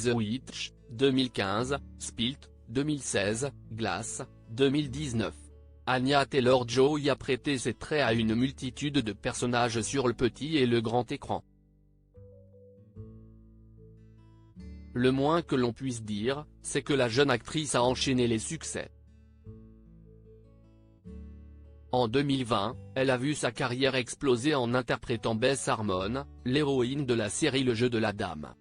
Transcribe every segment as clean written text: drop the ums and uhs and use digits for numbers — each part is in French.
The Witch, 2015, Split, 2016, Glass, 2019. Anya Taylor-Joy a prêté ses traits à une multitude de personnages sur le petit et le grand écran. Le moins que l'on puisse dire, c'est que la jeune actrice a enchaîné les succès. En 2020, elle a vu sa carrière exploser en interprétant Bess Harmon, l'héroïne de la série Le Jeu de la Dame.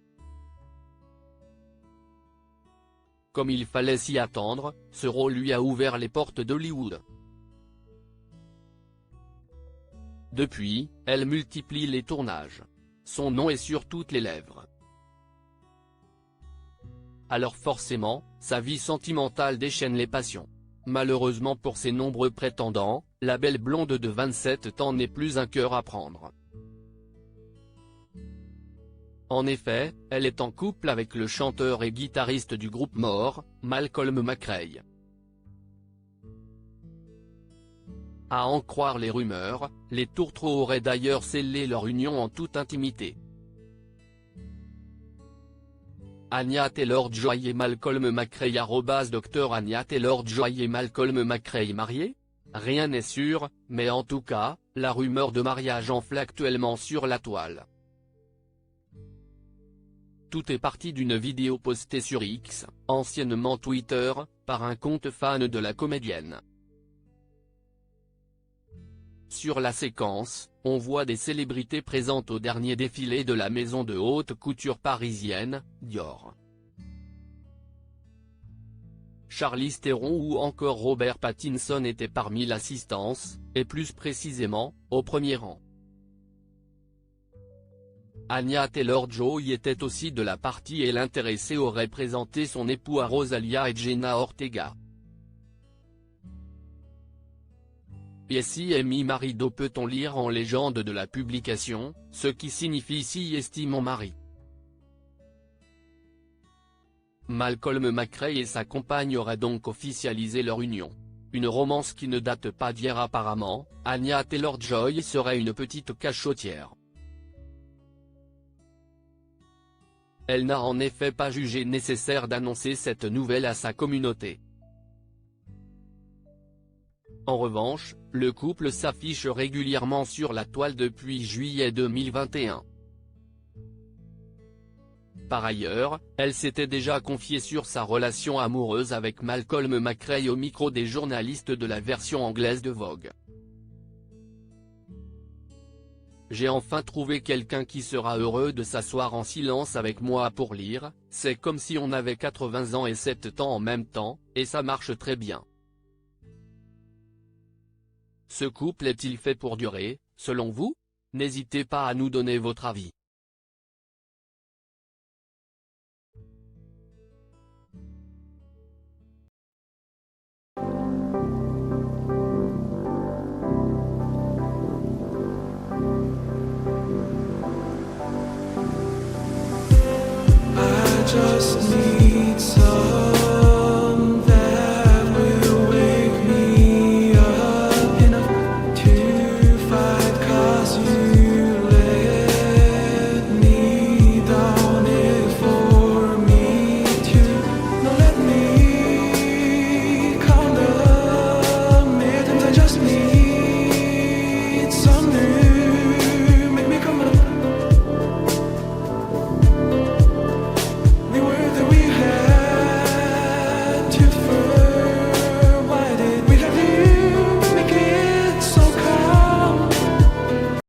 Comme il fallait s'y attendre, ce rôle lui a ouvert les portes d'Hollywood. Depuis, elle multiplie les tournages. Son nom est sur toutes les lèvres. Alors forcément, sa vie sentimentale déchaîne les passions. Malheureusement pour ses nombreux prétendants, la belle blonde de 27 ans n'est plus un cœur à prendre. En effet, elle est en couple avec le chanteur et guitariste du groupe More, Malcolm McRae. À en croire les rumeurs, les tourtereaux auraient d'ailleurs scellé leur union en toute intimité. Anya Taylor-Joy et Malcolm McRae @Dr Anya Taylor-Joy et Malcolm McRae mariés? Rien n'est sûr, mais en tout cas, la rumeur de mariage enfle actuellement sur la toile. Tout est parti d'une vidéo postée sur X, anciennement Twitter, par un compte fan de la comédienne. Sur la séquence, on voit des célébrités présentes au dernier défilé de la maison de haute couture parisienne, Dior. Charlize Theron ou encore Robert Pattinson étaient parmi l'assistance, et plus précisément, au premier rang. Anya Taylor-Joy était aussi de la partie et l'intéressée aurait présenté son époux à Rosalía et Jenna Ortega. Ici est mi marido peut-on lire en légende de la publication, ce qui signifie ici estime mon mari. Malcolm McRae et sa compagne auraient donc officialisé leur union. Une romance qui ne date pas d'hier apparemment, Anya Taylor-Joy serait une petite cachottière. Elle n'a en effet pas jugé nécessaire d'annoncer cette nouvelle à sa communauté. En revanche, le couple s'affiche régulièrement sur la toile depuis juillet 2021. Par ailleurs, elle s'était déjà confiée sur sa relation amoureuse avec Malcolm McRae au micro des journalistes de la version anglaise de Vogue. J'ai enfin trouvé quelqu'un qui sera heureux de s'asseoir en silence avec moi pour lire, c'est comme si on avait 80 ans et 7 ans en même temps, et ça marche très bien. Ce couple est-il fait pour durer, selon vous? N'hésitez pas à nous donner votre avis.